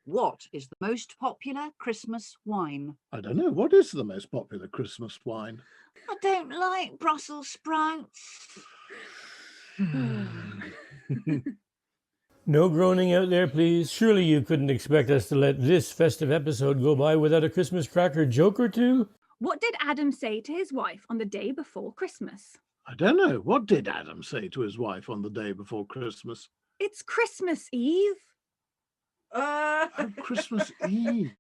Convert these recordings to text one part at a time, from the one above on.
What is the most popular Christmas wine? I don't know. What is the most popular Christmas wine? I don't like Brussels sprouts. No groaning out there, please. Surely you couldn't expect us to let this festive episode go by without a Christmas cracker joke or two? What did Adam say to his wife on the day before Christmas? I don't know. What did Adam say to his wife on the day before Christmas? It's Christmas Eve. Oh, Christmas Eve.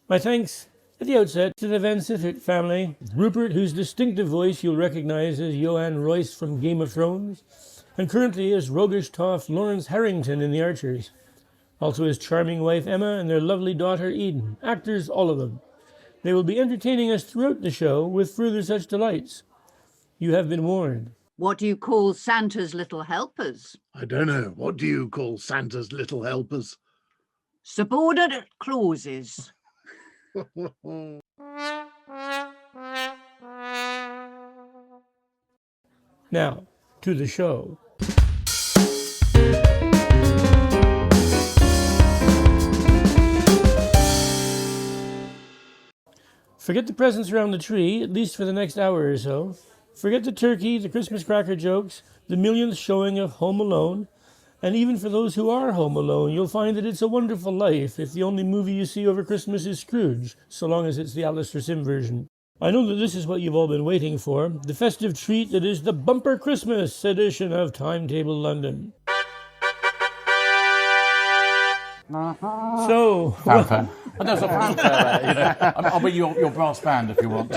My thanks at the outset to the Van Sittert family, Rupert, whose distinctive voice you'll recognise as Johan Royce from Game of Thrones, and currently as roguish toff Lawrence Harrington in The Archers. Also his charming wife Emma and their lovely daughter Eden, actors all of them. They will be entertaining us throughout the show with further such delights. You have been warned. What do you call Santa's little helpers? I don't know. What do you call Santa's little helpers? Subordinate clauses. Now, to the show. Forget the presents around the tree, at least for the next hour or so. Forget the turkey, the Christmas cracker jokes, the millionth showing of Home Alone. And even for those who are home alone, you'll find that it's a wonderful life if the only movie you see over Christmas is Scrooge, so long as it's the Alistair Sim version. I know that this is what you've all been waiting for, the festive treat that is the Bumper Christmas edition of Timetable London. So... Fanfare. There's a fanfare there, you know. I'll be your brass band if you want.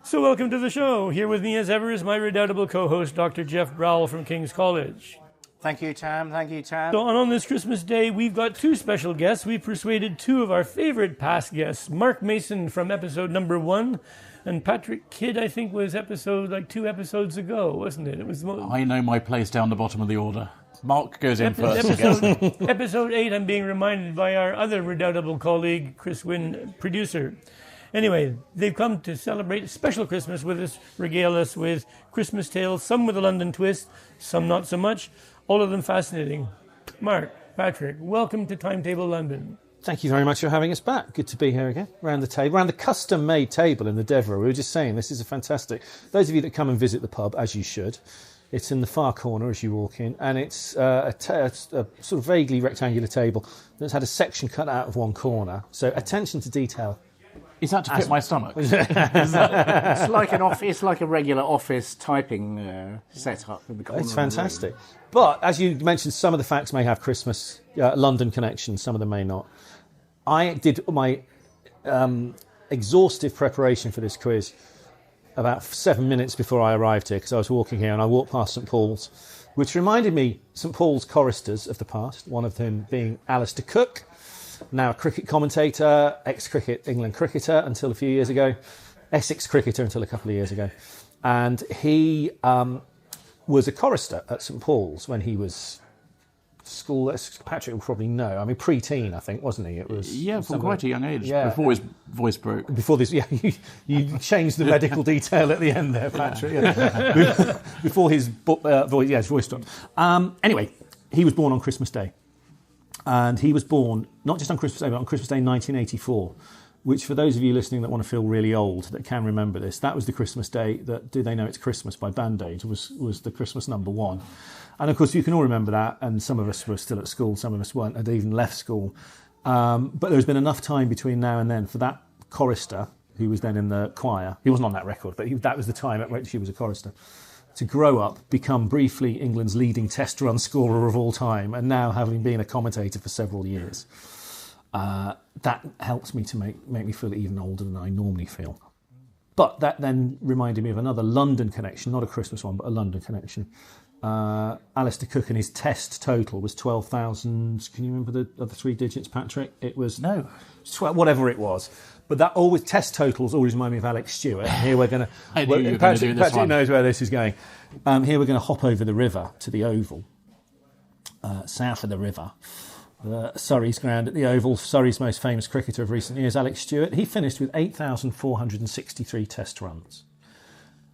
So welcome to the show. Here with me as ever is my redoubtable co-host, Dr. Geoff Browell from King's College. Thank you, Tam. Thank you, Tam. So on this Christmas day, we've got two special guests. We've persuaded two of our favourite past guests, Mark Mason from episode number 1, and Patrick Kidd, I think, was episode 2 episodes ago, wasn't it? I know my place down the bottom of the order. Mark goes in first. Episode 8, I'm being reminded by our other redoubtable colleague, Chris Wynn, producer. Anyway, they've come to celebrate a special Christmas with us, regale us with Christmas tales, some with a London twist, some not so much, all of them fascinating. Mark, Patrick, welcome to Timetable London. Thank you very much for having us back. Good to be here again, around the table, around the custom-made table in the Devereux. We were just saying, this is a fantastic... Those of you that come and visit the pub, as you should, it's in the far corner as you walk in, and it's a sort of vaguely rectangular table that's had a section cut out of one corner. So attention to detail. Is that to fit my stomach? It's like a regular office typing setup in the corner. It's fantastic. But as you mentioned, some of the facts may have Christmas London connections, some of them may not. I did my exhaustive preparation for this quiz about 7 minutes before I arrived here, because I was walking here and I walked past St Paul's, which reminded me St Paul's choristers of the past, one of them being Alistair Cook, now a cricket commentator, ex-cricket England cricketer until a few years ago, Essex cricketer until a couple of years ago. And he was a chorister at St Paul's when he was school, as Patrick will probably know. I mean, pre-teen, I think, wasn't he? It was from quite a young age, before his voice broke. Before this, you changed the medical detail at the end there, Patrick. Yeah. Before his voice dropped. Anyway, he was born on Christmas Day. And he was born not just on Christmas Day, but on Christmas Day 1984, which for those of you listening that want to feel really old, that can remember this, that was the Christmas day that Do They Know It's Christmas by Band Aid was the Christmas number 1. And of course you can all remember that, and some of us were still at school, some of us weren't, had even left school. But there's been enough time between now and then for that chorister, who was then in the choir, he wasn't on that record, but that was the time at which he was a chorister, to grow up, become briefly England's leading test run scorer of all time, and now having been a commentator for several years. That helps me to make me feel even older than I normally feel. But that then reminded me of another London connection, not a Christmas one, but a London connection. Alistair Cook and his test total was 12,000. Can you remember the other 3 digits, Patrick? It was... No. Whatever it was. But that always test totals always remind me of Alex Stewart. Here we're going to... Patrick knows where this is going. Here we're going to hop over the river to the Oval, south of the river. Surrey's ground at the Oval, Surrey's most famous cricketer of recent years, Alex Stewart. He finished with 8,463 test runs.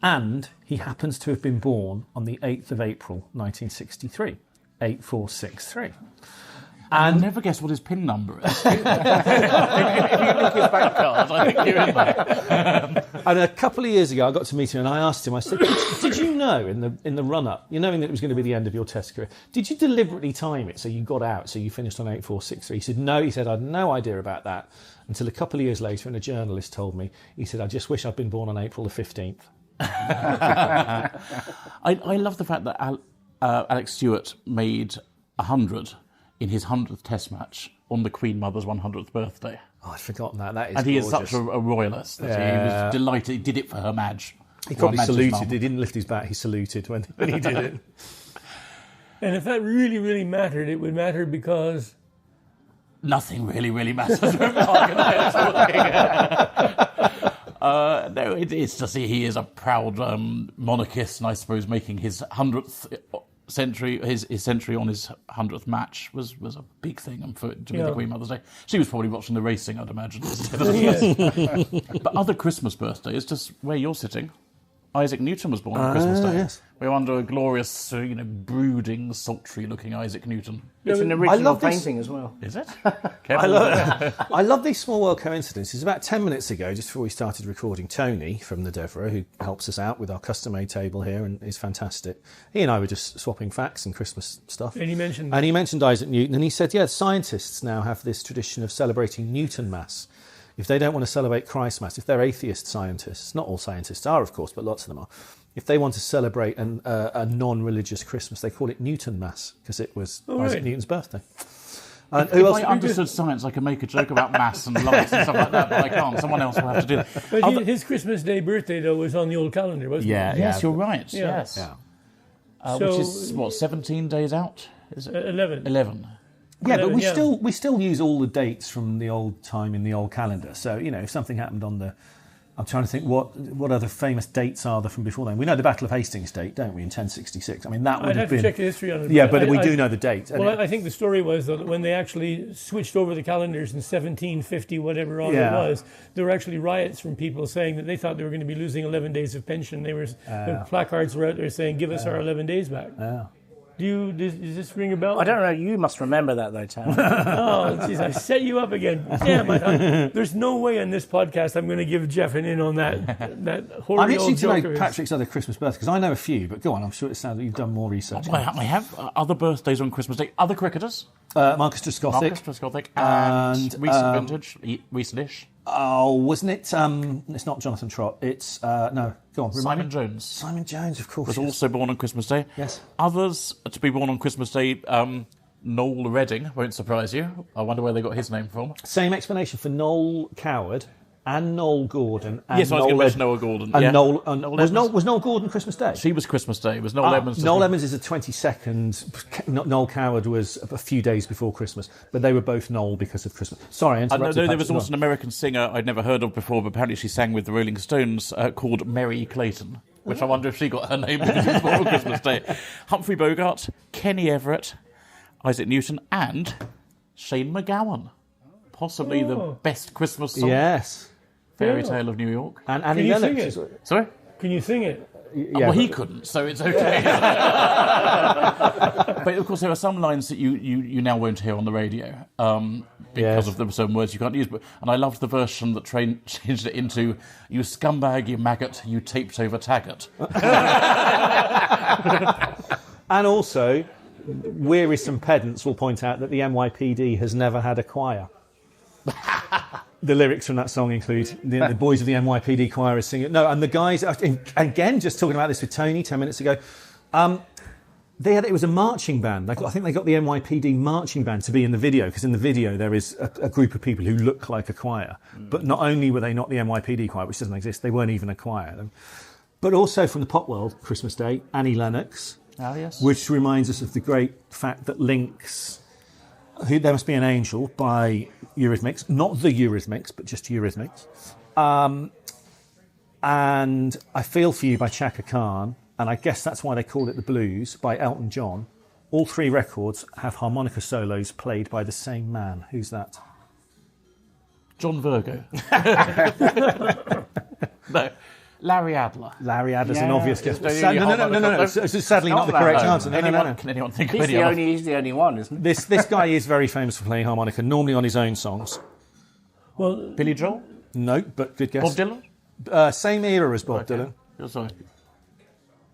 And he happens to have been born on the 8th of April, 1963. 8463. And never guess what his PIN number is. If you look his bank card, I think you're in there. And a couple of years ago, I got to meet him and I asked him, I said, did you know in the run-up, you knowing that it was going to be the end of your test career, did you deliberately time it so you got out, so you finished on 8463? He said, no. He said, I had no idea about that until a couple of years later, and a journalist told me. He said, I just wish I'd been born on April the 15th. I love the fact that Alex Stewart made 100 in his 100th Test match on the Queen Mother's 100th birthday. Oh, I'd forgotten that. That is and he gorgeous. is such a royalist that he was delighted. He did it for her Madge. He probably saluted. He didn't lift his bat. He saluted when he did it. And if that really, really mattered, it would matter because... Nothing really, really matters. No, it's just he is a proud monarchist, and I suppose making his 100th century, his century on his 100th match was a big thing, and for it to be the Queen Mother's Day. She was probably watching the racing, I'd imagine. But other Christmas birthdays, just where you're sitting, Isaac Newton was born on Christmas Day. Yes. We're under a glorious, brooding, sultry-looking Isaac Newton. It's an original painting as well. Is it? I love these small world coincidences. About 10 minutes ago, just before we started recording, Tony from the Devereux, who helps us out with our custom-made table here and is fantastic, he and I were just swapping facts and Christmas stuff. And he mentioned Isaac Newton, and he said, scientists now have this tradition of celebrating Newton Mass. If they don't want to celebrate Christ Mass, if they're atheist scientists, not all scientists are, of course, but lots of them are, if they want to celebrate a non-religious Christmas, they call it Newton Mass, because it was Isaac Newton's birthday. And if I understood science, I could make a joke about mass and lights and stuff like that, but I can't. Someone else will have to do that. But his Christmas Day birthday, though, was on the old calendar, wasn't it? Yes, you're right. Yeah. Yes. Yeah. Which is, 17 days out? Is it? 11. 11. Yeah, but we still use all the dates from the old time in the old calendar. So, if something happened on the... I'm trying to think what other famous dates are there from before then. We know the Battle of Hastings date, don't we, in 1066? I mean, that would have been... I'd have to check the history on it. Yeah, but we do know the date. Well, I think the story was that when they actually switched over the calendars in 1750, whatever it was, there were actually riots from people saying that they thought they were going to be losing 11 days of pension. The placards were out there saying, give us our 11 days back. Does this ring a bell? I don't know. You must remember that, though, Tam. Oh, jeez, I set you up again. Damn, there's no way on this podcast I'm going to give Geoff an in on that hoary I'm itching old to know joker. Patrick's other Christmas birthdays, because I know a few, but go on, I'm sure it sounds like you've done more research. I have other birthdays on Christmas Day. Other cricketers? Marcus Trescothick. And recent vintage, recent-ish. Oh, wasn't it? It's not Jonathan Trott. It's no. Go on. Simon Jones. Simon Jones, of course. Was also born on Christmas Day. Yes. Others to be born on Christmas Day. Noel Redding won't surprise you. I wonder where they got his name from. Same explanation for Noel Coward and Noel Gordon. And yes, I was going to mention Noel Gordon. And yeah. was Noel Gordon Christmas Day? She was Christmas Day. It was Noel Edmonds. Noel Edmonds is the 22nd. Noel Coward was a few days before Christmas, but they were both Noel because of Christmas. Sorry, I interrupted. There was also an American singer I'd never heard of before, but apparently she sang with the Rolling Stones called Mary Clayton, which I wonder if she got her name because she was born on Christmas Day. Humphrey Bogart, Kenny Everett, Isaac Newton, and Shane MacGowan. Possibly the best Christmas song. Yes. Fairy Tale of New York. And Can Annie you Lennox. sing it? Sorry? Can you sing it? Yeah, well, he couldn't, so it's okay. But of course, there are some lines that you now won't hear on the radio because of the certain words you can't use. And I loved the version that changed it into "You scumbag, you maggot, you taped over Taggart." And also, wearisome pedants will point out that the NYPD has never had a choir. The lyrics from that song include the boys of the NYPD choir are singing. No, and the guys, again, just talking about this with Tony 10 minutes ago, it was a marching band. I think they got the NYPD marching band to be in the video, because in the video there is a group of people who look like a choir. But not only were they not the NYPD choir, which doesn't exist, they weren't even a choir. But also from the pop world, Christmas Day, Annie Lennox, which reminds us of the great fact that Lynx... There Must Be an Angel by Eurythmics, not the Eurythmics, but just Eurythmics. And I Feel For You by Chaka Khan, and I guess that's why they called it The Blues, by Elton John. All three records have harmonica solos played by the same man. Who's that? John Virgo. No. Larry Adler. Larry Adler's an Yeah. obvious guess. It's No, the only no. harmonica- It's sadly not the Not correct that. answer. No. Can anyone think of He's any the, other? he's the only one, isn't he? This guy is very famous for playing harmonica, normally on his own songs. Well, Billy Joel? No, but good guess. Bob Dylan? Same era as Bob Dylan. Sorry.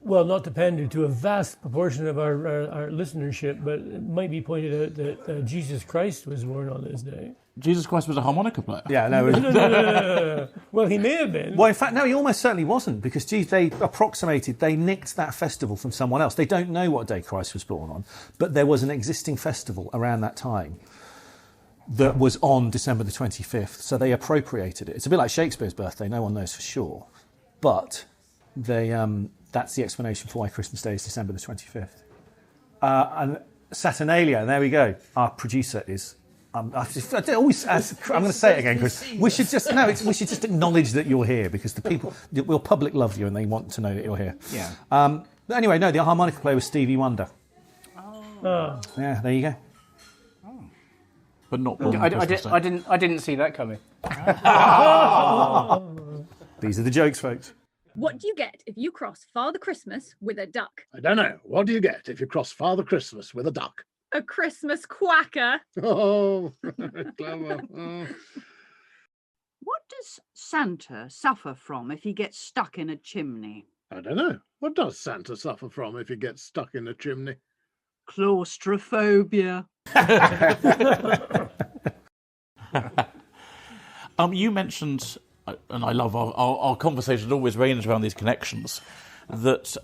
well, not to pander to a vast proportion of our listenership, but it might be pointed out that Jesus Christ was born on this day. Jesus Christ was a harmonica player. Yeah, no. No. Well, he may have been. Well, in fact, no, he almost certainly wasn't, because they nicked that festival from someone else. They don't know what day Christ was born on, but there was an existing festival around that time that was on December the 25th, so they appropriated it. It's a bit like Shakespeare's birthday, no one knows for sure, but that's the explanation for why Christmas Day is December the 25th. And Saturnalia, there we go. Our producer is... I'm going to say it again, Chris. We should just acknowledge that you're here, because the people, your public love you and they want to know that you're here. Yeah. But anyway, no, the harmonica player was Stevie Wonder. Oh. Yeah, there you go. But not born on Christmas Day. I didn't see that coming. These are the jokes, folks. What do you get if you cross Father Christmas with a duck? I don't know. What do you get if you cross Father Christmas with a duck? A Christmas quacker. Oh, clever. Oh. What does Santa suffer from if he gets stuck in a chimney? I don't know. What does Santa suffer from if he gets stuck in a chimney? Claustrophobia. You mentioned, and I love our conversation always ranges around these connections, that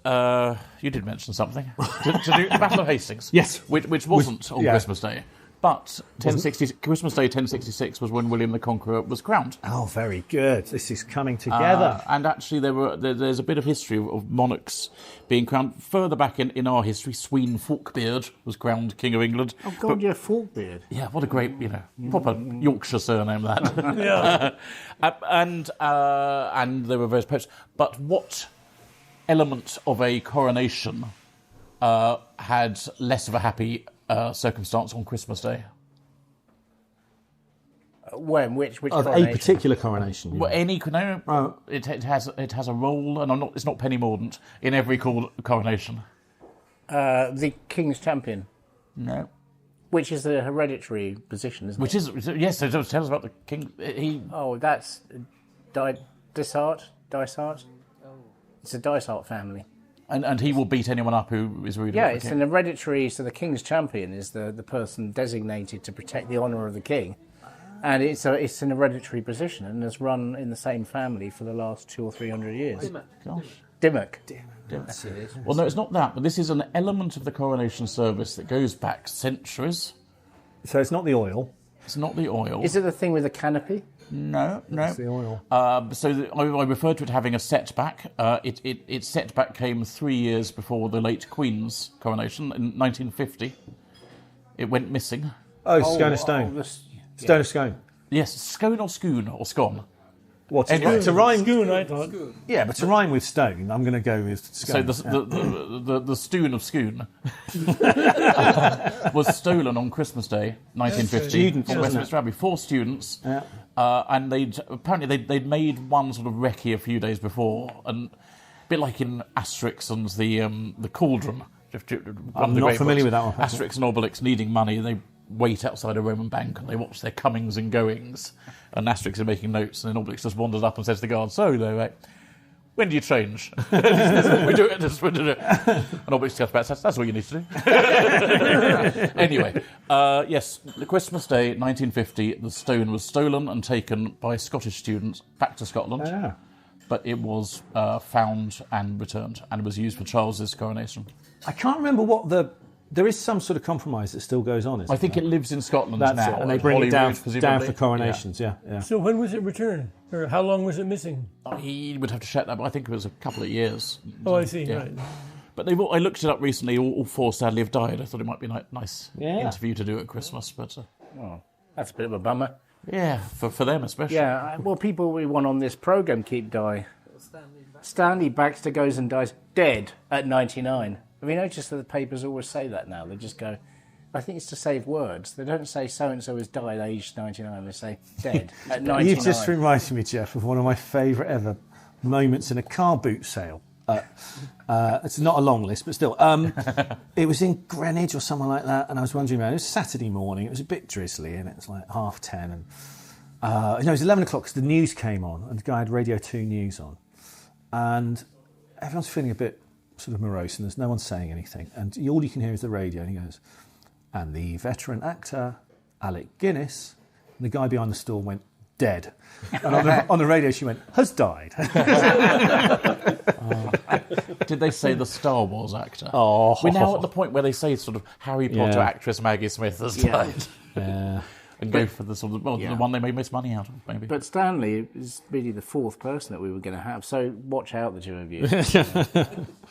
you did mention something to do the Battle of Hastings. Yes. Which wasn't on yeah. Christmas Day. But Christmas Day 1066 was when William the Conqueror was crowned. Oh, very good. This is coming together. And actually, there's a bit of history of monarchs being crowned. Further back in our history, Sween Forkbeard was crowned King of England. Oh, God, you're Forkbeard. Yeah, what a great, proper Yorkshire surname, that. Yeah. And there were various popes. But what element of a coronation had less of a happy circumstance on Christmas Day? When? Which Of a coronation? particular coronation. Well, it has a role, and it's not penny mordant in every coronation. The King's Champion, No. which is a hereditary position, isn't Which it? is yes. So tell us about the king. Oh, that's Dysart. It's a Dysart family. And he will beat anyone up who is rude. Yeah, about the it's king. an hereditary. So the King's Champion is the person designated to protect the honour of the king, and it's an hereditary position and has run in the same family for the last 200 or 300 years. Gosh. Dimmock. That's it. Well, no, it's not that, but this is an element of the coronation service that goes back centuries. So it's not the oil. It's not the oil. Is it the thing with the canopy? No. It's the oil. I referred to it having a setback. Its setback came 3 years before the late Queen's coronation in 1950. It went missing. Oh, Scone of Stone. Stone of Scone. Yes, scone or scoon or scone. What? Anyway. To rhyme? Goon, I thought. Yeah, but to rhyme with stone, I'm going to go with Scone. So the stoon of Scoon was stolen on Christmas Day, 1950, Students, from wasn't Westminster Abbey. 4 students, Yeah. and they'd made one sort of recce a few days before, and a bit like in Asterix and the Cauldron. I'm not familiar with that one. Asterix and Obelix needing money, they wait outside a Roman bank and they watch their comings and goings. And Asterix is making notes, and then Obelix just wanders up and says to the guard, "So, though, when do you change?" We do it. And Obelix comes back and says, "That's what you need to do." Anyway, yes, the Christmas Day, 1950, the stone was stolen and taken by Scottish students back to Scotland. Yeah. But it was found and returned, and it was used for Charles's coronation. I can't remember what there is some sort of compromise that still goes on, isn't I think there? it lives in Scotland That's now. it, and they at bring it down, Holyrood, presumably. for coronations, yeah. So when was it returned? Or how long was it missing? He would have to check that, but I think it was a couple of years. Oh, I see, Yeah. right. But I looked it up recently. All 4 sadly have died. I thought it might be a nice Yeah. interview to do at Christmas, but Oh, that's a bit of a bummer. yeah, for them especially. Yeah, well, people we want on this programme keep dying. Stanley Baxter goes and dies dead at 99. Have you noticed that the papers always say that now? They just go, I think it's to save words. They don't say so-and-so has died aged 99. They say dead at 99. You've just reminded me, Geoff, of one of my favourite ever moments in a car boot sale. It's not a long list, but still. It was in Greenwich or somewhere like that, and I was wandering around. It was Saturday morning. It was a bit drizzly, and it was like 10:30. And it was 11 o'clock because the news came on, and the guy had Radio 2 News on. And everyone's feeling a bit sort of morose, and there's no one saying anything. And all you can hear is the radio, and he goes, and the veteran actor, Alec Guinness, and the guy behind the stall went, dead. And on the radio she went, has died. Did they say the Star Wars actor? Oh. We're now at the point where they say sort of Harry Potter actress Maggie Smith has died. Yeah. And go for the sort of the one they made most money out of, maybe. But Stanley is really the fourth person that we were going to have, so watch out, the two of you.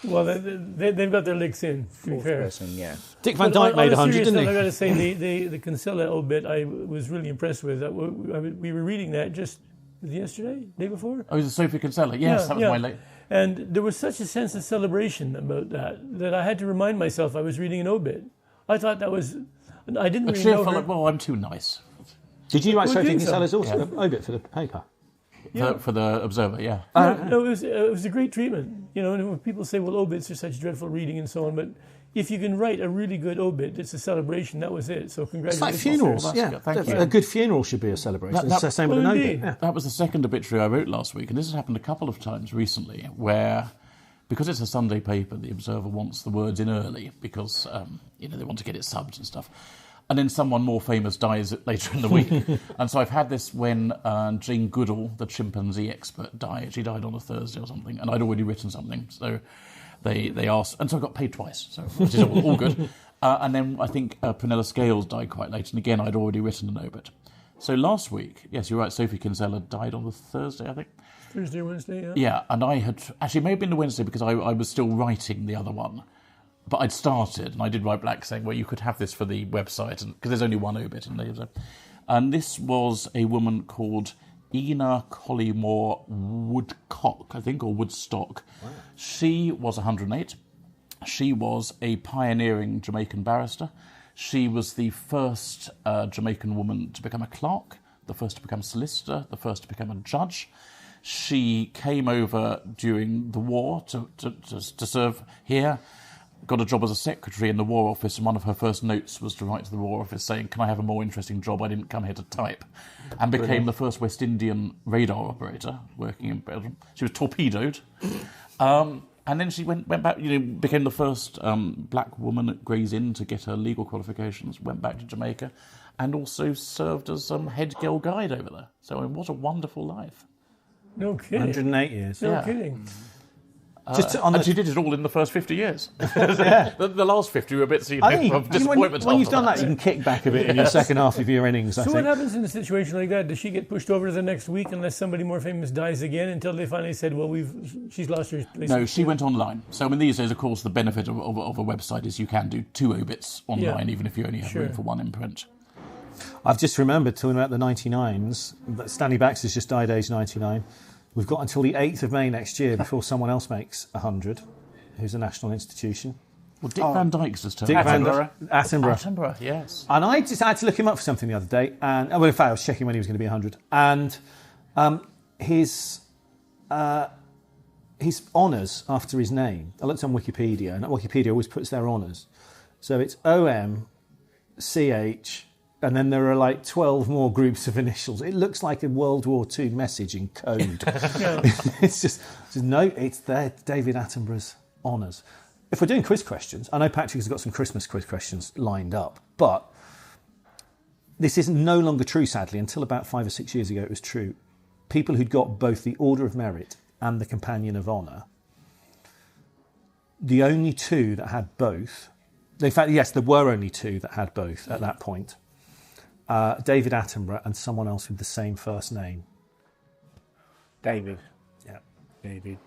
Well, they've got their licks in, to be fair. Person, yeah. Dick Van Dyke made 100, didn't he? I've got to say, the Kinsella obit I was really impressed with. We were reading that just yesterday, day before? Oh, it was Sophie Kinsella? Yes, that was my late. And there was such a sense of celebration about that I had to remind myself I was reading an obit. I thought that was... I didn't really know her. Well, I'm too nice. Did you write Well, Sophie doing so. Kinsella's obit for the paper? For the Observer, yeah. No, it was a great treatment. You know, and when people say, well, obits are such dreadful reading and so on, but if you can write a really good obit, it's a celebration. That was it. So It's congratulations. like funerals, That's yeah. good, thank you. A good funeral should be a celebration. It's the same with an Well, obit. indeed. Yeah. That was the second obituary I wrote last week, and this has happened a couple of times recently, where, because it's a Sunday paper, the Observer wants the words in early, because, they want to get it subbed and stuff. And then someone more famous dies later in the week. And so I've had this when Jane Goodall, the chimpanzee expert, died. She died on a Thursday or something, and I'd already written something. So they asked, and so I got paid twice, so which is all good. And then I think Prunella Scales died quite late, and again, I'd already written an obit. So last week, yes, you're right, Sophie Kinsella died on the Thursday, I think. Thursday, Wednesday, yeah. Yeah, and I had... Actually, it may have been the Wednesday because I was still writing the other one. But I'd started, and I did write back saying, well, you could have this for the website, because there's only one obit in there. And this was a woman called Ina Collymore Woodcock, I think, or Woodstock. Wow. She was 108. She was a pioneering Jamaican barrister. She was the first Jamaican woman to become a clerk, the first to become a solicitor, the first to become a judge. She came over during the war to serve here. Got a job as a secretary in the War Office, and one of her first notes was to write to the War Office saying, can I have a more interesting job? I didn't come here to type. And became the first West Indian radar operator working in Belgium. She was torpedoed. And then she went back, became the first black woman at Gray's Inn to get her legal qualifications, went back to Jamaica, and also served as head girl guide over there. So what a wonderful life. No kidding. 108 years. No Yeah. kidding. And she did it all in the first 50 years. the last 50 were a bit of disappointment. When you've done that, you can kick back a bit in your second half of your innings, So what happens in a situation like that? Does she get pushed over to the next week unless somebody more famous dies again until they finally said, well, she's lost her place? No, she went online. So in these days, of course, the benefit of a website is you can do 2 obits online, even if you only have room for 1 in print. I've just remembered, talking about the 99s, that Stanley Baxter's just died age 99. We've got until the 8th of May next year before someone else makes 100, who's a national institution. Well, Dick Van Dyke's just turned Attenborough. Attenborough, yes. And I just had to look him up for something the other day. And in fact, I was checking when he was going to be 100. And his honours after his name, I looked on Wikipedia, and Wikipedia always puts their honours. So it's OMCH, and then there are like 12 more groups of initials. It looks like a World War II message in code. It's just no, it's there, David Attenborough's honours. If we're doing quiz questions, I know Patrick has got some Christmas quiz questions lined up, but this is no longer true, sadly. Until about 5 or 6 years ago, it was true. People who'd got both the Order of Merit and the Companion of Honour, the only 2 that had both, in fact, yes, there were only 2 that had both at that point, David Attenborough and someone else with the same first name. David. Yeah. David.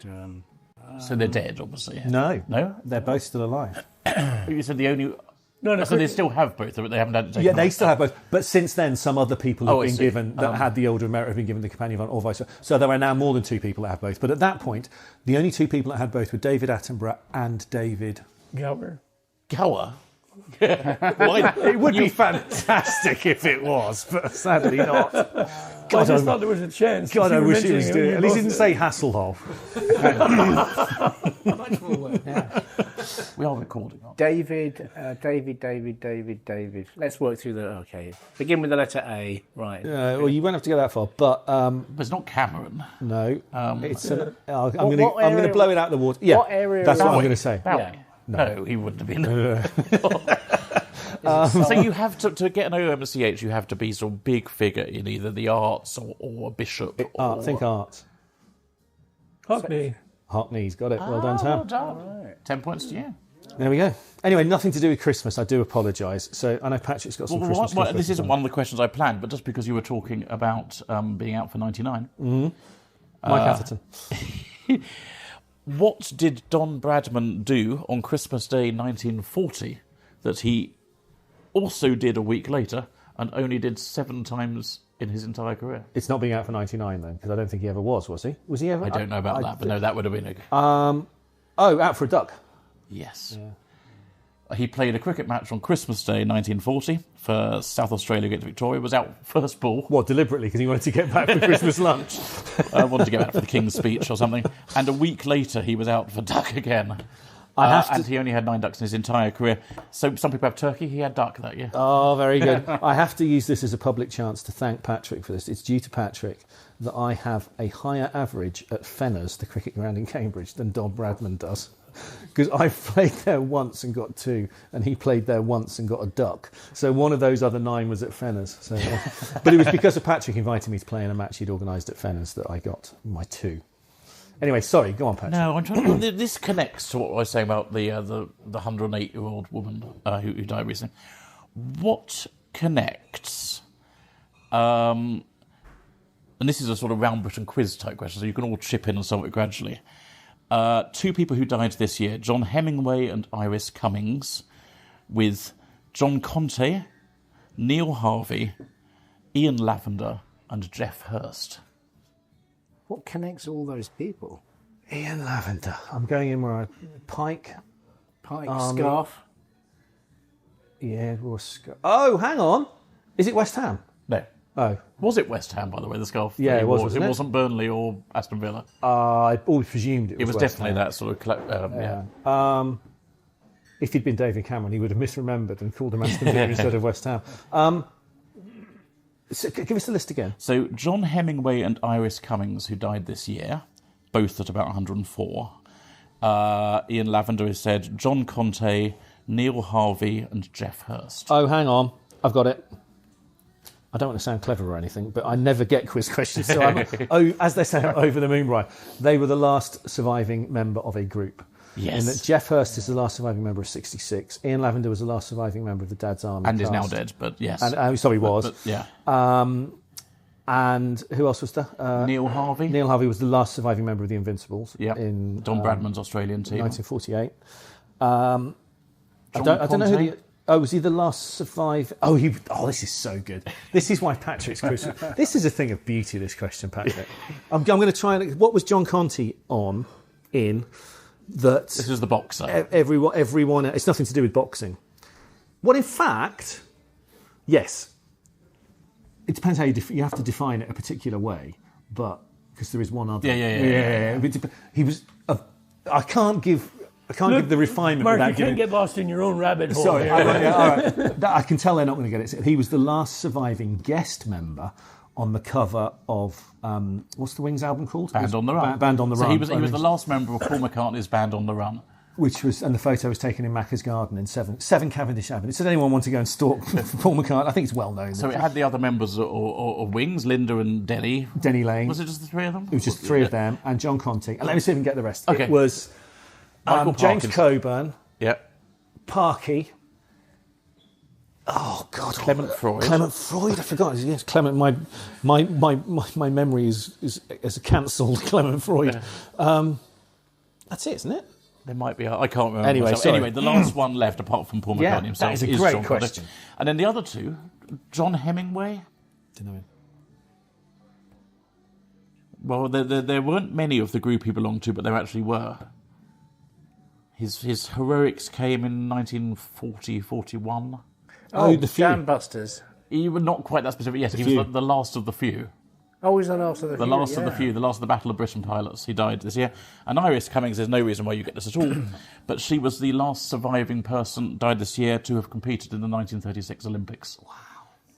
So they're dead, obviously. No. No? They're both still alive. You said the only... No. So they still have both, but they haven't had to take Yeah, them they out. still have both. But since then, some other people have been I see. given, that had the Order of Merit have been given the Companion of Honour, or vice versa. So there are now more than 2 people that have both. But at that point, the only 2 people that had both were David Attenborough and David Gower. Gower? It would be fantastic if it was, but sadly not. I just thought there was a chance. God, I You were wish he was mentioning doing it. you At least he both didn't say Hasselhoff. Much more work. We are recording. David. Let's work through the. Okay. Begin with the letter A. Right. Well, you won't have to go that far, but But it's not Cameron. no. It's I'm what going to area- blow it out of the water. Yeah, what area that's of what I'm Bowie? going to say. Bowie. Yeah. No, he wouldn't have been. So you have to get an OMCH, you have to be sort of big figure in either the arts or a bishop. Art, think arts. Hockney. Hockney's got it. Well done, Tam. Well done. 10 points to you. There we go. Anyway, nothing to do with Christmas. I do apologise. So I know Patrick's got some Christmas stuff. This isn't one of the questions I planned, but just because you were talking about being out for 99. Mike Atherton. What did Don Bradman do on Christmas Day 1940 that he also did a week later and only did 7 times in his entire career? It's not being out for 99 then, because I don't think he ever was he? Was he ever? I don't know about that, but no, that would have been a... Out for a duck. Yes. Yeah. He played a cricket match on Christmas Day 1940 for South Australia against Victoria, was out first ball. What, deliberately, because he wanted to get back for Christmas lunch? Wanted to get back for the King's speech or something. And a week later, he was out for duck again. And he only had 9 ducks in his entire career. So some people have turkey, he had duck that year. Oh, very good. I have to use this as a public chance to thank Patrick for this. It's due to Patrick that I have a higher average at Fenners, the cricket ground in Cambridge, than Don Bradman does. Because I played there once and got 2, and he played there once and got a duck. So one of those other 9 was at Fenners. So, but it was because of Patrick inviting me to play in a match he'd organised at Fenners that I got my 2. Anyway, sorry, go on, Patrick. No, I'm trying to... This connects to what I was saying about the 108-year-old woman who died recently. What connects... and this is a sort of round Britain quiz type question, so you can all chip in and solve it gradually. 2 people who died this year, John Hemingway and Iris Cummings, with John Conte, Neil Harvey, Ian Lavender and Geoff Hurst. What connects all those people? Ian Lavender. I'm going in where Pike. Scarf. Yeah, oh, hang on. Is it West Ham? No. Oh. Was it West Ham, by the way, the scarf? Yeah, it was, wasn't it? It wasn't Burnley or Aston Villa. I always presumed it was It was West definitely Ham. that sort of... yeah. If he'd been David Cameron, he would have misremembered and called him Aston Villa instead of West Ham. So give us the list again. So John Hemingway and Iris Cummings, who died this year, both at about 104. Ian Lavender has said John Conte, Neil Harvey and Geoff Hurst. Oh, hang on. I've got it. I don't want to sound clever or anything, but I never get quiz questions. So as they say, I'm over the moon, right? They were the last surviving member of a group. Yes. And that Geoff Hurst is the last surviving member of 66. Ian Lavender was the last surviving member of the Dad's Army And cast. is now dead, but yes. And, sorry, was. But, yeah. And who else was there? Neil Harvey. Neil Harvey was the last surviving member of the Invincibles. Yeah. In Don Bradman's Australian team. 1948. I don't know who the... Oh, was he the last survivor? Oh, this is so good. This is why Patrick's Christmas. This is a thing of beauty, this question, Patrick. I'm going to try and... What was John Conte in that... This is the boxer. Everyone... It's nothing to do with boxing. Well, in fact, yes. It depends how you have to define it a particular way, but... Because there is one other... Yeah. He was... I can't give the refinement. Mark, without you can't giving... get lost in your own rabbit hole. Sorry, all right. I can tell they're not going to get it. He was the last surviving guest member on the cover of what's the Wings album called? Band on the Run. Band on the Run. So he was the last member of Paul McCartney's Band on the Run. And the photo was taken in Macca's garden in 7 Cavendish Avenue. Does anyone want to go and stalk Paul McCartney? I think it's well known. So it had the other members of Wings, Linda and Denny. Denny Lane. Was it just the 3 of them? It was just 3 of them, and John Conte. And let me see if I can get the rest. Okay. It was James Coburn. Yep. Parky. Oh God, Clement Freud. Clement Freud. I forgot. Yes, Clement. My memory is a cancelled Clement Freud. That's it, isn't it? There might be. I can't remember. Anyway, myself. sorry. Anyway, the last one left, apart from Paul McCartney himself, that is a John great Conte. question. And then the other 2, John Hemingway. Don't know him. Well, there weren't many of the group he belonged to, but there actually were. His heroics came in 1940-41. Oh, the few. Jam Busters. He was not quite that specific. Yes, he was the last of the few. Oh, was the last of the The few? last of the few, the last of the Battle of Britain pilots. He died this year. And Iris Cummings, there's no reason why you get this at all, but she was the last surviving person, died this year, to have competed in the 1936 Olympics.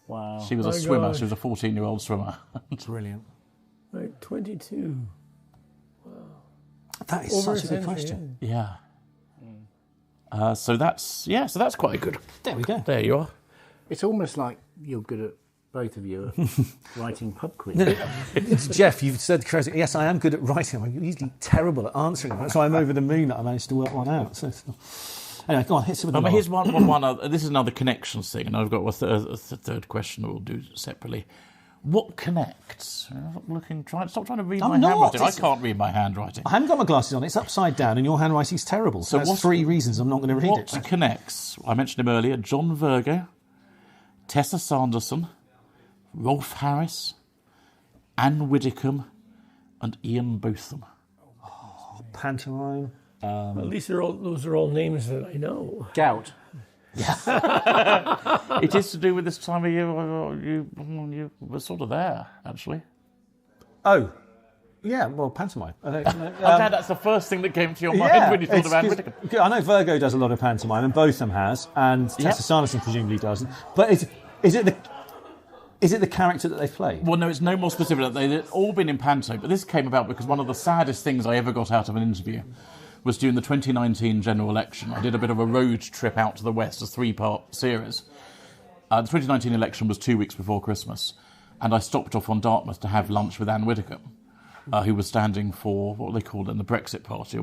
Wow. She was a swimmer. God. She was a 14-year-old swimmer. Brilliant. Like 22. That is such a good question. Yeah. So that's quite good. There we go. There you are. It's almost like you're good at, both of you, at writing pub quizzes. It's Geoff, you've said correctly. Yes, I am good at writing. I'm usually terrible at answering. That's why I'm over the moon that I managed to work one out. So, anyway, go on, hit some of them. Here's one other, this is another connections thing, and I've got a third question that we'll do separately. What connects? Stop trying to read my handwriting. I can't read my handwriting. I haven't got my glasses on. It's upside down, and your handwriting's terrible. So that's 3 reasons I'm not going to read it. What connects? I mentioned him earlier. John Virgo, Tessa Sanderson, Rolf Harris, Anne Widdicombe, and Ian Botham. Pantomime. At least those are all names that I know. Gout. It is to do with this time of year. You were sort of there, actually. Oh, yeah. Well, pantomime. I'm glad that's the first thing that came to your mind when you thought about Whittaker. I know Virgo does a lot of pantomime, and Botham has, and Tessa Sanderson presumably doesn't. But is it the character that they play? Well, no, it's no more specific. They've all been in panto, but this came about because one of the saddest things I ever got out of an interview was during the 2019 general election. I did a bit of a road trip out to the West, a 3-part series. The 2019 election was 2 weeks before Christmas, and I stopped off on Dartmouth to have lunch with Anne Widdicombe, who was standing for, what they called it, the Brexit Party.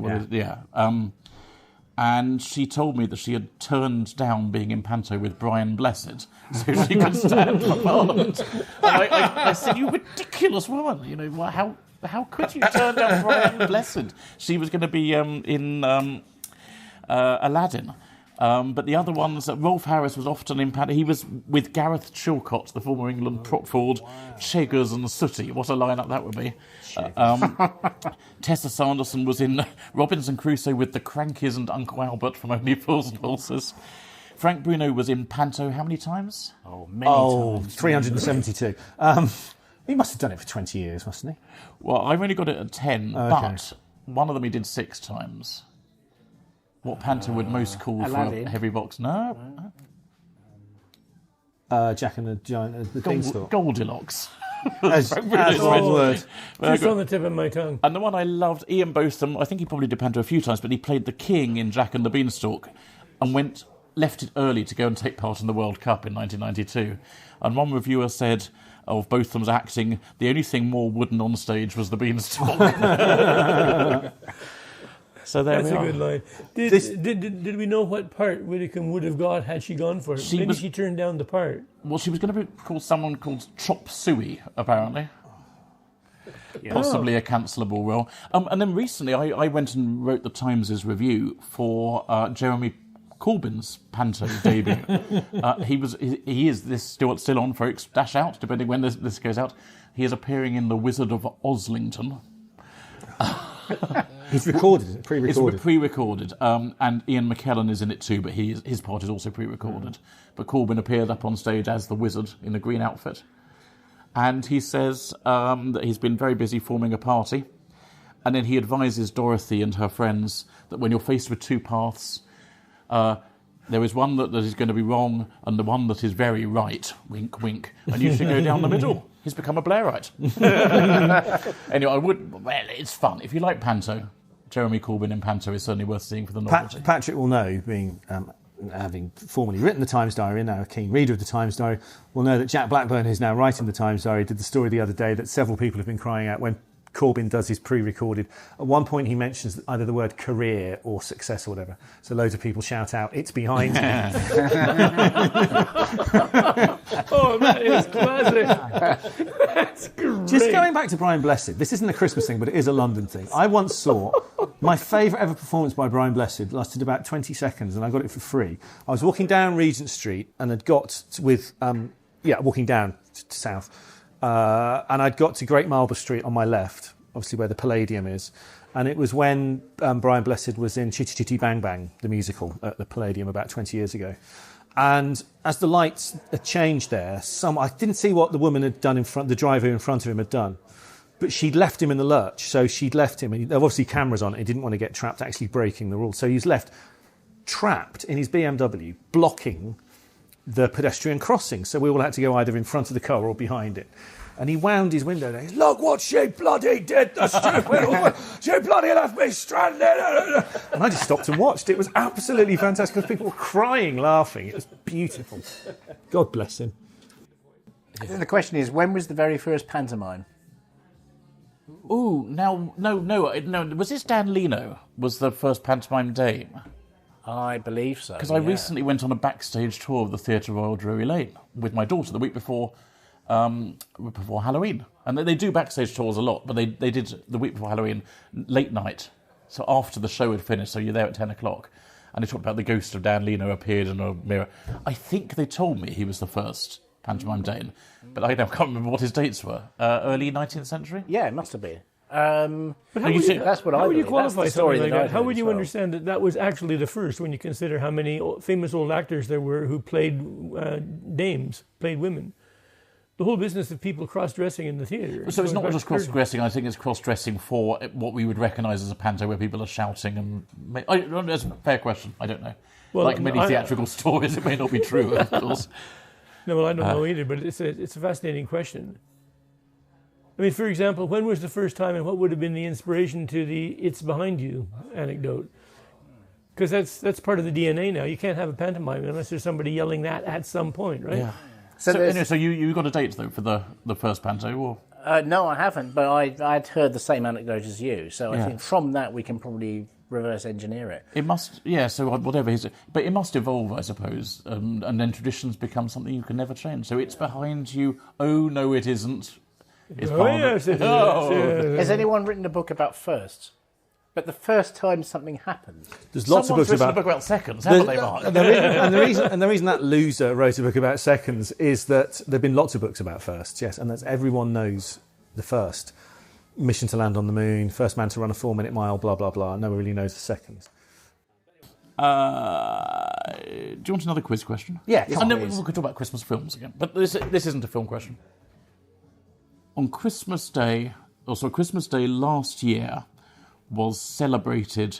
And she told me that she had turned down being in panto with Brian Blessed so she could stand for Parliament. And I said, "You ridiculous woman! You know how could you turn down Brian Blessed? She was going to be in Aladdin." But the other ones, Rolf Harris was often in panto. He was with Gareth Chilcott, the former England prop forward, Cheggers and Sooty. What a lineup that would be. Tessa Sanderson was in Robinson Crusoe with the Crankies and Uncle Albert from Only Fools and Horses. Frank Bruno was in panto how many times? Many times. 372. He must have done it for 20 years, mustn't he? Well, I've only got it at 10, but one of them he did 6 times. What panto would most call Aladdin. for a heavy box? No. Jack and the Giant, the Beanstalk. Goldilocks. As one word. Just on the tip of my tongue. And the one I loved, Ian Botham, I think he probably did panto a few times, but he played the king in Jack and the Beanstalk and left it early to go and take part in the World Cup in 1992. And one reviewer said of Botham's acting, the only thing more wooden on stage was the Beanstalk. So there That's we a are. good line. Did we know what part Widdicombe would have got had she gone for it? Maybe she turned down the part. Well, she was going to be called someone called Chop Suey, apparently. Yeah. Possibly a cancelable role. And then recently I went and wrote the Times' review for Jeremy Corbyn's panto debut. He is this still on, folks. Dash out, depending when this goes out. He is appearing in The Wizard of Oslington. He's recorded, pre-recorded. It's pre-recorded, and Ian McKellen is in it too, but his part is also pre-recorded. But Corbyn appeared up on stage as the wizard in the green outfit. And he says that he's been very busy forming a party, and then he advises Dorothy and her friends that when you're faced with 2 paths, there is one that is going to be wrong and the one that is very right, wink, wink, and you should go down the middle. He's become a Blairite. Anyway, it's fun. If you like panto, Jeremy Corbyn in panto is certainly worth seeing for the novelty. Patrick will know, having formerly written the Times Diary and now a keen reader of the Times Diary, will know that Jack Blackburn, who's now writing the Times Diary, did the story the other day that several people have been crying out when Corbyn does his pre-recorded. At one point he mentions either the word career or success or whatever. So loads of people shout out, "It's behind me." Oh, that is classic. That's great. Just going back to Brian Blessed, this isn't a Christmas thing, but it is a London thing. I once saw my favourite ever performance by Brian Blessed, lasted about 20 seconds, and I got it for free. I was walking down Regent Street and had got walking down to south. And I'd got to Great Marlborough Street on my left, obviously where the Palladium is. And it was when Brian Blessed was in Chitty Chitty Bang Bang, the musical, at the Palladium about 20 years ago. And as the lights had changed there, I didn't see what the woman had done the driver in front of him had done. But she'd left him in the lurch, so she'd left him. And there were obviously cameras on it. He didn't want to get trapped actually breaking the rules. So he was left trapped in his BMW, blocking the pedestrian crossing. So we all had to go either in front of the car or behind it. And he wound his window down. Look what she bloody did, the stupid woman. She bloody left me stranded. And I just stopped and watched. It was absolutely fantastic because people were crying, laughing. It was beautiful. God bless him. The question is, when was the very first pantomime? Ooh, no. Was this Dan Leno? Was the first pantomime dame? I believe so. Because I recently went on a backstage tour of the Theatre Royal Drury Lane with my daughter the week before Halloween. And they do backstage tours a lot, but they did the week before Halloween, late night. So after the show had finished, so you're there at 10 o'clock. And they talked about the ghost of Dan Leno appeared in a mirror. I think they told me he was the first pantomime Dane, but I can't remember what his dates were. Early 19th century? Yeah, it must have been. But that's what I How would you believe. qualify That's the story something like that? How heard would as you well. understand that was actually the first when you consider how many famous old actors there were who played dames, played women? The whole business of people cross-dressing in the theatre. So it's not just cross-dressing, I think it's cross-dressing for what we would recognise as a panto where people are shouting and... That's a fair question, I don't know. Well, like many theatrical stories, it may not be true, of course. No, well, I don't know either, but it's a fascinating question. I mean, for example, when was the first time and what would have been the inspiration to the "it's behind you" anecdote? Because that's part of the DNA now. You can't have a pantomime unless there's somebody yelling that at some point, right? Yeah. So you got a date, though, for the first panto? Or? No, I haven't, but I'd heard the same anecdote as you, so I think from that we can probably reverse engineer it. It must, so whatever but it must evolve, I suppose, and then traditions become something you can never change. So it's behind you. Oh no, it isn't. It's Yes, it is. Oh. Has anyone written a book about firsts? But the first time something happened. There's lots of books written about a book about seconds, haven't they, Mark? and the reason that loser wrote a book about seconds is that there've been lots of books about firsts, yes, and that's everyone knows the first. Mission to land on the moon, first man to run a 4-minute mile, blah blah blah. No one really knows the seconds. Do you want another quiz question? Yeah, I know we could talk about Christmas films again, but this isn't a film question. On Christmas Day last year was celebrated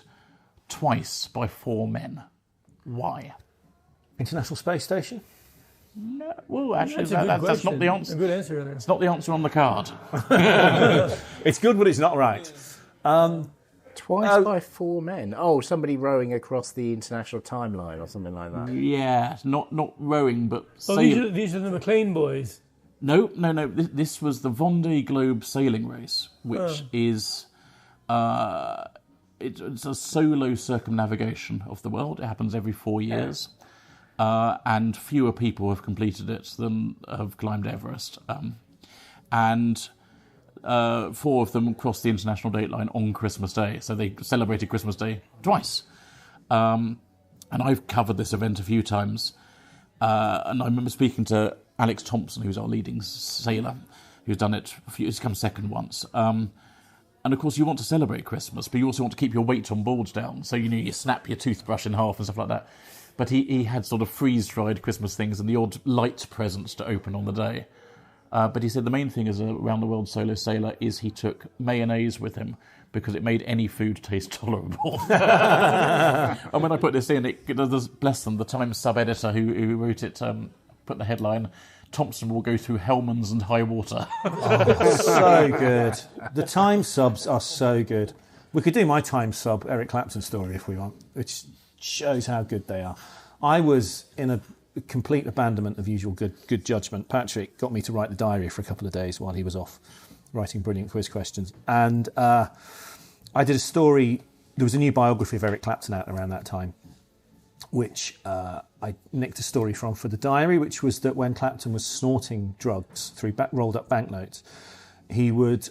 twice by 4 men. Why? International Space Station? No, well, actually, That's a good that's not question. the answer. A good answer there. It's not the answer on the card. It's good, but it's not right. Twice by 4 men. Oh, somebody rowing across the international timeline or something like that. Yeah, not rowing, but Oh, sailing. these are the McLean boys. No. This was the Vendée Globe sailing race, which is it's a solo circumnavigation of the world. It happens every 4 years, and fewer people have completed it than have climbed Everest. And 4 of them crossed the international date line on Christmas Day, so they celebrated Christmas Day twice. And I've covered this event a few times, and I remember speaking to Alex Thompson, who's our leading sailor, who's done it. He's come second once. And of course, you want to celebrate Christmas, but you also want to keep your weight on board down. So you snap your toothbrush in half and stuff like that. But he had sort of freeze-dried Christmas things and the odd light presents to open on the day. But he said the main thing as a round-the-world solo sailor is he took mayonnaise with him because it made any food taste tolerable. And when I put this in, bless them, the Times sub-editor who wrote it put the headline, Thompson will go through Hellman's and high water. So good. The Times subs are so good. We could do my Times sub Eric Clapton story if we want, which shows how good they are. I was in a complete abandonment of usual good judgment. Patrick got me to write the diary for a couple of days while he was off writing brilliant quiz questions. And I did a story. There was a new biography of Eric Clapton out around that time, which I nicked a story from for the diary, which was that when Clapton was snorting drugs through rolled up banknotes, he would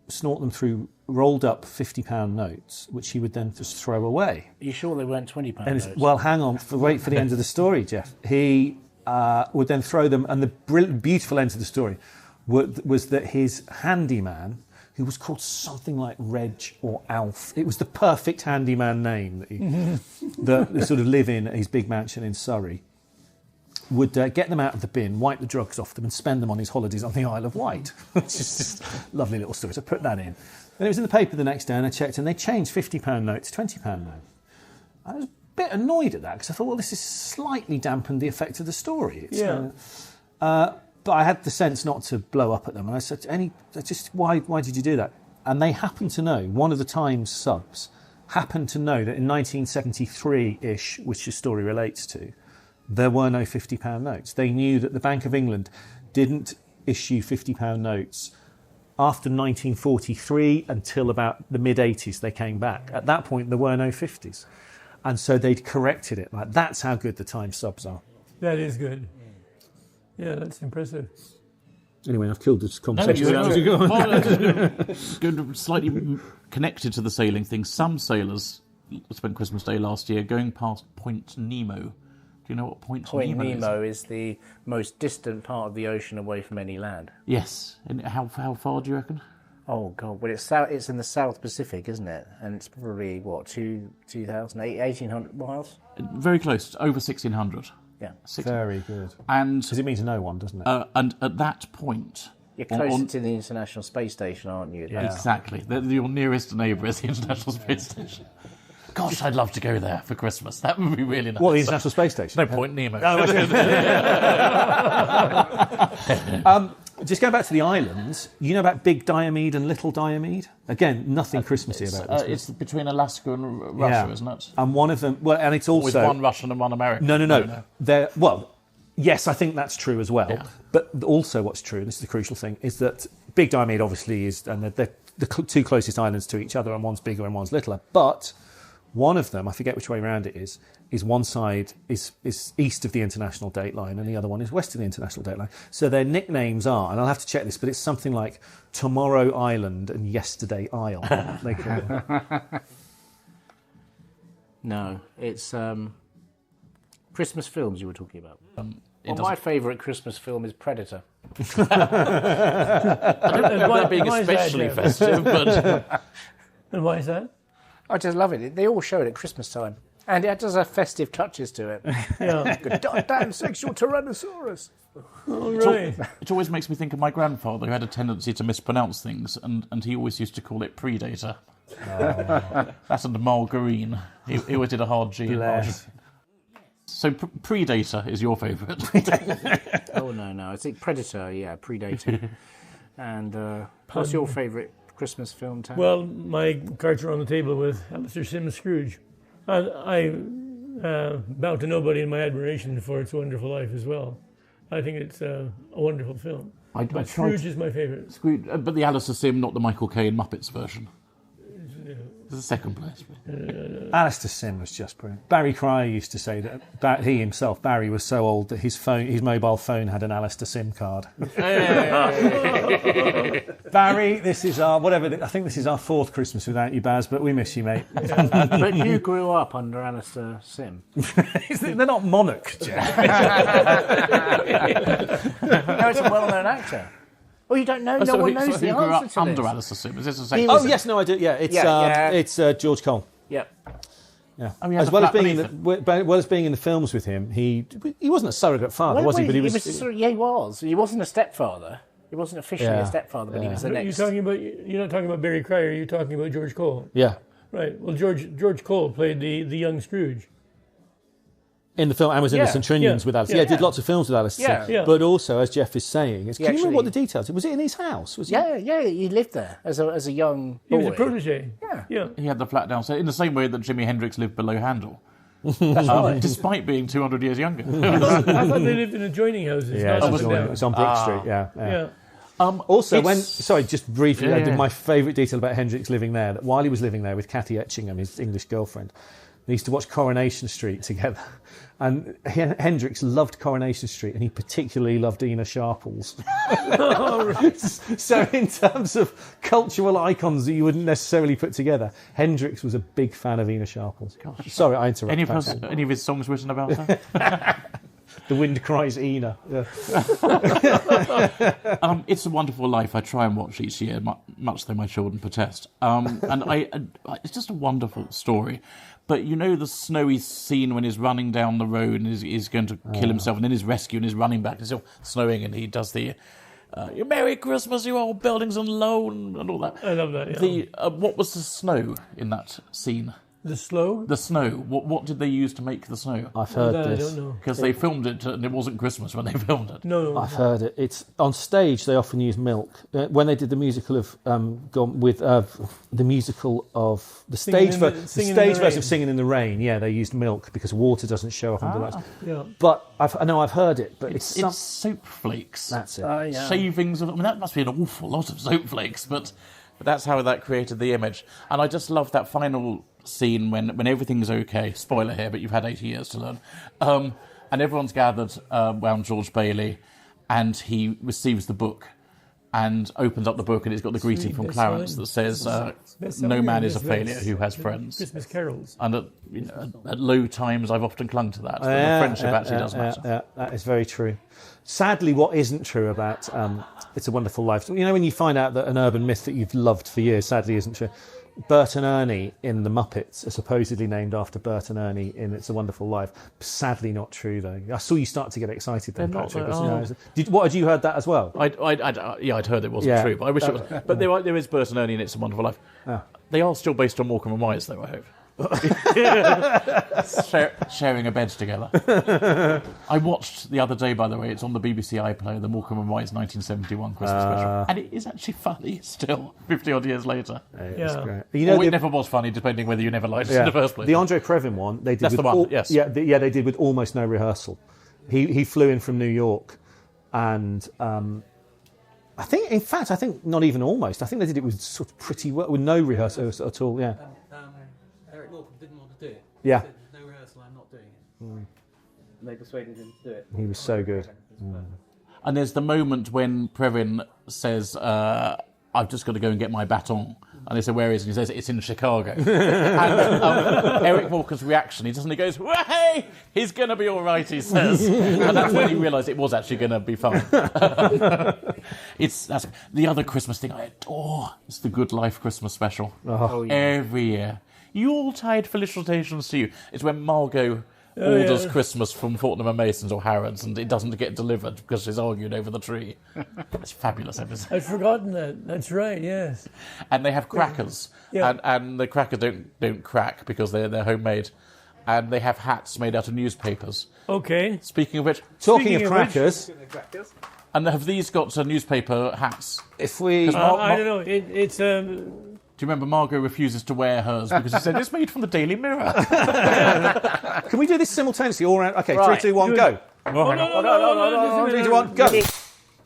snort them through rolled up £50 notes, which he would then just throw away. Are you sure they weren't £20 notes? Well, hang on, wait for the end of the story, Geoff. He would then throw them, and the beautiful end of the story was that his handyman who was called something like Reg or Alf. It was the perfect handyman name that he sort of live in his big mansion in Surrey. Would get them out of the bin, wipe the drugs off them, and spend them on his holidays on the Isle of Wight. Which is just a lovely little story. So I put that in. Then it was in the paper the next day, and I checked, and they changed £50 notes to £20 notes. I was a bit annoyed at that because I thought, well, this has slightly dampened the effect of the story. But I had the sense not to blow up at them, and I said, why did you do that? And they happened to know, one of the Times subs happened to know that in 1973-ish, which the story relates to, there were no £50 notes. They knew that the Bank of England didn't issue £50 notes after 1943 until about the mid-80s they came back. At that point, there were no 50s. And so they'd corrected it. Like, that's how good the Times subs are. That is good. Yeah, that's impressive. Anyway, I've killed this conversation. Slightly connected to the sailing thing, some sailors spent Christmas Day last year going past Point Nemo. Do you know what Point Nemo is? Point Nemo is the most distant part of the ocean away from any land. Yes. And how far do you reckon? Oh, God. Well, it's in the South Pacific, isn't it? And it's probably, 1,800 miles? Very close, over 1,600. Yeah. Very good. And because it means no one, doesn't it? And at that point... You're closer to the International Space Station, aren't you? Yeah. Exactly. Your nearest neighbour is the International Space Station. Gosh, I'd love to go there for Christmas. That would be really nice. What, the International Space Station? No, Point Nemo. Just going back to the islands, you know about Big Diomede and Little Diomede? Again, nothing Christmassy about this. It's between Alaska and Russia, isn't it? And one of them... Well, and it's also... With one Russian and one American. No. Yes, I think that's true as well. Yeah. But also what's true, and this is the crucial thing, is that Big Diomede obviously is... And they're the two closest islands to each other, and one's bigger and one's littler. But... one of them, I forget which way around it is one side is east of the international date line and the other one is west of the international date line. So their nicknames are, and I'll have to check this, but it's something like Tomorrow Island and Yesterday Isle. They call it. No, it's Christmas films you were talking about. My favourite Christmas film is Predator. I don't know why being especially festive, but... And why is that? I just love it. They all show it at Christmas time. And it does have festive touches to it. Yeah. Goddamn sexual Tyrannosaurus. Oh, right. It always makes me think of my grandfather, who had a tendency to mispronounce things, and he always used to call it Predator. Oh. That and margarine. He always did a hard G. So Predator is your favourite? Oh, no. I think Predator, Predator. And what's your favourite Christmas film, Tam? Well, my cards are on the table with Alistair Sim's Scrooge. I bow to nobody in my admiration for It's a Wonderful Life as well. I think it's a wonderful film. But Scrooge is my favourite. Scrooge, but the Alistair Sim, not the Michael Caine Muppets version. It's the second place. Alistair Sim was just brilliant. Barry Cryer used to say that he himself, Barry, was so old that his mobile phone had an Alistair Sim card. Barry, this is I think this is our fourth Christmas without you, Baz, but we miss you, mate. But you grew up under Alistair Sim. They're not monarch, Jeff. No, it's a well-known actor. Oh, you don't know? No one knows the answer to under this. Alistair Sim. Is this a second? Oh, yes, no, I do. Yeah, it's George Cole. Yep. Yeah. Oh, he as well as being in the films with him, he wasn't a surrogate father, was he? But he was. He was. He wasn't a stepfather. He wasn't officially a stepfather, but he was the next. You're not talking about Barry Cryer. You're talking about George Cole. Yeah. Right. Well, George Cole played the young Scrooge. In the film, and was in the Centrinians with Alistair. Did lots of films with Alistair. Yeah. But also, as Jeff is saying, can you remember what the details? Was it in his house? He lived there as a young boy. He was a protege. Yeah. He had the flat downstairs, in the same way that Jimi Hendrix lived below Handel. Despite being 200 years younger. I thought they lived in adjoining houses. Yeah, it was on Brook Street, yeah. Also, just briefly, I did my favourite detail about Hendrix living there, that while he was living there with Cathy Etchingham, his English girlfriend, they used to watch Coronation Street together. And Hendrix loved Coronation Street, and he particularly loved Ina Sharples. So in terms of cultural icons that you wouldn't necessarily put together, Hendrix was a big fan of Ina Sharples. Gosh. Sorry, I interrupted. Any of his songs written about her? The wind cries Ina. Yeah. It's a Wonderful Life. I try and watch each year, much though my children protest. It's just a wonderful story. But you know the snowy scene when he's running down the road and he's going to kill himself, and then his rescue and he's running back. It's still snowing, and he does the Merry Christmas, you old buildings and loan, and all that. I love that, yeah. What was the snow in that scene? The slow? The snow. What did they use to make the snow? I've heard I this. don't know. Because they filmed it, and it wasn't Christmas when they filmed it. No. I've heard it. It's on stage. They often use milk. When they did the musical of the musical of the stage version of Singing in the Rain, yeah, they used milk because water doesn't show up on the lights. Yeah. But I've heard it. But it's soap flakes. That's it. Yeah. Shavings of. I mean, that must be an awful lot of soap flakes, but that's how that created the image. And I just love that final scene when everything's okay. Spoiler here, but you've had 80 years to learn. And everyone's gathered around George Bailey, and he receives the book and opens up the book, and it's got the greeting from Clarence that says, "No man is a failure who has friends." Christmas carols. And at low times, I've often clung to that. But the friendship actually does matter. Yeah, that is very true. Sadly, what isn't true about It's a Wonderful Life, you know, when you find out that an urban myth that you've loved for years sadly isn't true. Bert and Ernie in The Muppets are supposedly named after Bert and Ernie in It's a Wonderful Life. Sadly not true, though. I saw you start to get excited then, Patrick. Had you heard that as well? I'd heard it wasn't true, but I wish it was. But there is Bert and Ernie in It's a Wonderful Life. They are still based on Morecambe and Wise, though, I hope. Sharing a bed together. I watched the other day, by the way, it's on the BBC iPlayer, the Morecambe and Wise 1971 Christmas special, and it is actually funny still, 50 odd years later. It's great. You know, it never was funny, depending whether you never liked it in the first place. The Andre Previn one, they did. That's with the one. Yes. They did with almost no rehearsal. He flew in from New York, and I think not even almost. I think they did it with sort of pretty well, with no rehearsal at all. Yeah. Eric Morecambe didn't want to do it. Yeah. He said, "No rehearsal, I'm not doing it." And they persuaded him to do it. He was so good. And there's the moment when Previn says, "I've just got to go and get my baton." And they say, "Where is it?" And he says, "It's in Chicago." And Eric Morecambe's reaction, he goes, "Hey, he's going to be all right," he says. And that's when he realised it was actually going to be fun. That's the other Christmas thing I adore. It's the Good Life Christmas special. Oh, yeah. Every year. Yuletide felicitations to you. It's when Margot orders Christmas from Fortnum and Mason's or Harrods, and it doesn't get delivered because she's argued over the tree. It's a fabulous episode. I'd forgotten that. That's right, yes. And they have crackers, and the crackers don't crack because they're homemade. And they have hats made out of newspapers. Okay. Speaking of which... Talking of crackers... And have these got newspaper hats? If we... I don't know. It's... Do you remember Margot refuses to wear hers because she said, "It's made from the Daily Mirror"? Can we do this simultaneously all around? Okay, Right. 3, 2, 1, go. No. 3, 2, 1, go.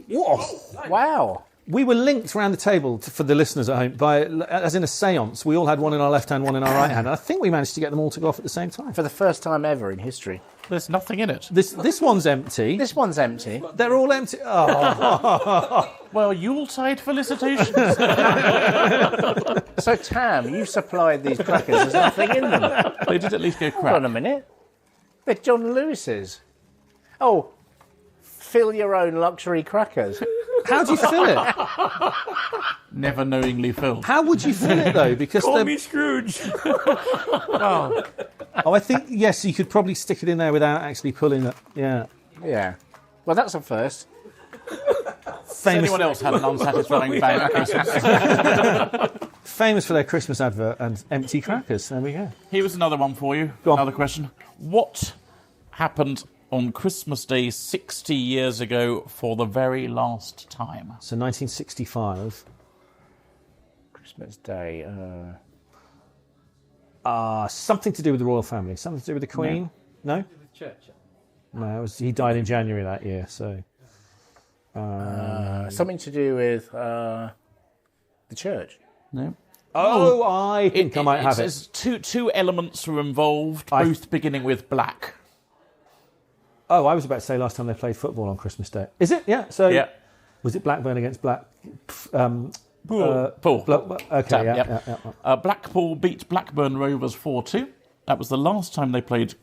Whoa. Wow. We were linked around the table for the listeners at home as in a séance. We all had one in our left hand, one in our right hand. And I think we managed to get them all to go off at the same time. For the first time ever in history. There's nothing in it. This one's empty. This one's empty. They're all empty. Oh. Well, Yuletide felicitations. So, Tam, you supplied these crackers. There's nothing in them. They did at least go Hold crack. on a minute. They're John Lewis's. Oh, fill your own luxury crackers. How do you fill it? Never knowingly filled. How would you fill it, though? Because Call me Scrooge. Oh, I think, yes, you could probably stick it in there without actually pulling it. Yeah. Yeah. Well, that's a first. Has anyone else had an unsatisfying bang at Christmas? Famous for their Christmas advert and empty crackers. There we go. Here was another one for you. Go on. Another question. What happened on Christmas Day 60 years ago for the very last time? So 1965. Christmas Day. Something to do with the royal family. Something to do with the Queen? No? Church. No, he died in January that year, so... Something to do with the church. No. Oh, I think I might have it. There's two elements were involved, both beginning with black. Oh, I was about to say last time they played football on Christmas Day. Is it? Yeah. So Yeah. was it Blackburn against Black? Pool. Okay. Tam, Yeah. Blackpool beat Blackburn Rovers 4-2. That was the last time they played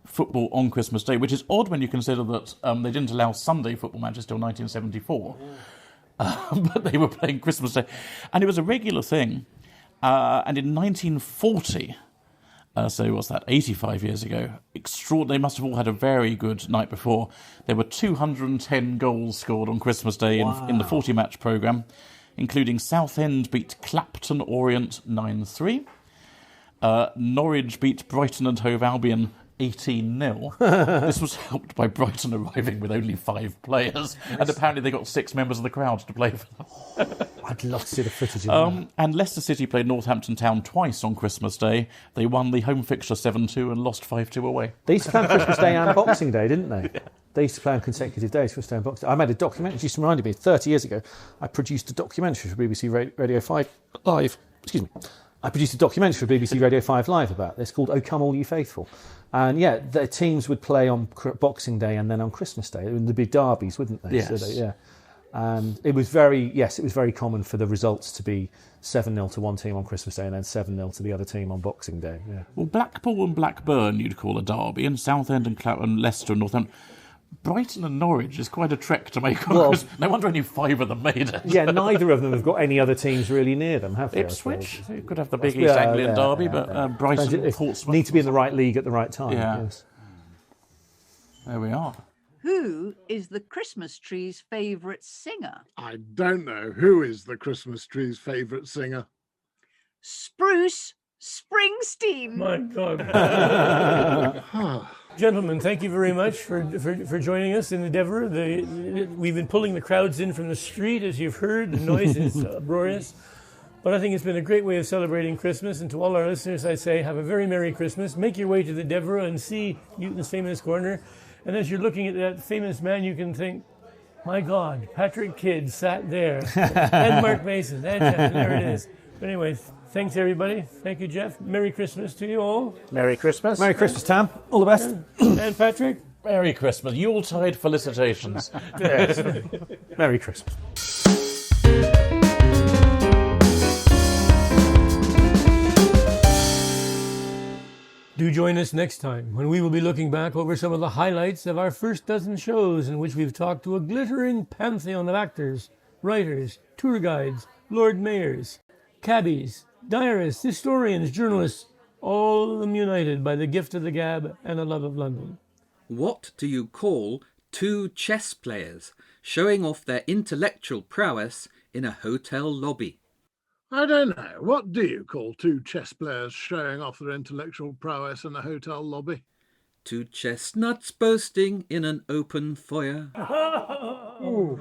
football on Christmas Day, which is odd when you consider that they didn't allow Sunday football matches till 1974. But they were playing Christmas Day. And it was a regular thing. And in 1940, so what's that, 85 years ago, they must have all had a very good night before. There were 210 goals scored on Christmas Day in the 40-match programme, including Southend beat Clapton Orient 9-3. Norwich beat Brighton and Hove Albion 18-0. This was helped by Brighton arriving with only 5 players, and apparently they got 6 members of the crowd to play for them. I'd love to see the footage of that. And Leicester City played Northampton Town twice on Christmas Day. They won the home fixture 7-2 and lost 5-2 away. They used to play on Christmas Day and Boxing Day, didn't they? They used to play on consecutive days, Christmas Day and Boxing Day. I made a documentary, just reminded me, 30 years ago, I produced a documentary for BBC Radio 5 Live. Excuse me. I produced a documentary for BBC Radio 5 Live about this called O Come All You Faithful. And yeah, the teams would play on Boxing Day and then on Christmas Day. They would be derbies, wouldn't they? Yes. So yeah. And it was very common for the results to be 7-0 to one team on Christmas Day and then 7-0 to the other team on Boxing Day. Yeah. Well, Blackpool and Blackburn you'd call a derby, and Southend and Leicester and Northampton. Brighton and Norwich is quite a trek to make on Christmas. No wonder only 5 of them made it. Yeah, neither of them have got any other teams really near them, have they? Ipswich, you could have the big East Anglian derby, but Brighton, Portsmouth... Need to be in the right league at the right time. Yeah. Yes. There we are. Who is the Christmas tree's favourite singer? I don't know. Who is the Christmas tree's favourite singer? Spruce Springsteen. My God. Gentlemen, thank you very much for joining us in the Devereux. We've been pulling the crowds in from the street, as you've heard. The noise is uproarious. But I think it's been a great way of celebrating Christmas. And to all our listeners, I say, have a very Merry Christmas. Make your way to the Devereux and see Newton's Famous Corner. And as you're looking at that famous man, you can think, my God, Patrick Kidd sat there. And Mark Mason. And there it is. But anyway, thanks, everybody. Thank you, Geoff. Merry Christmas to you all. Merry Christmas. Merry Christmas, Tam. All the best. And Patrick. Merry Christmas. Yuletide felicitations. Yes. Merry Christmas. Do join us next time when we will be looking back over some of the highlights of our first dozen shows in which we've talked to a glittering pantheon of actors, writers, tour guides, Lord Mayors, cabbies, diarists, historians, journalists, all of them united by the gift of the gab and a love of London. What do you call 2 chess players showing off their intellectual prowess in a hotel lobby? I don't know. What do you call 2 chess players showing off their intellectual prowess in a hotel lobby? 2 chestnuts boasting in an open foyer. Oh.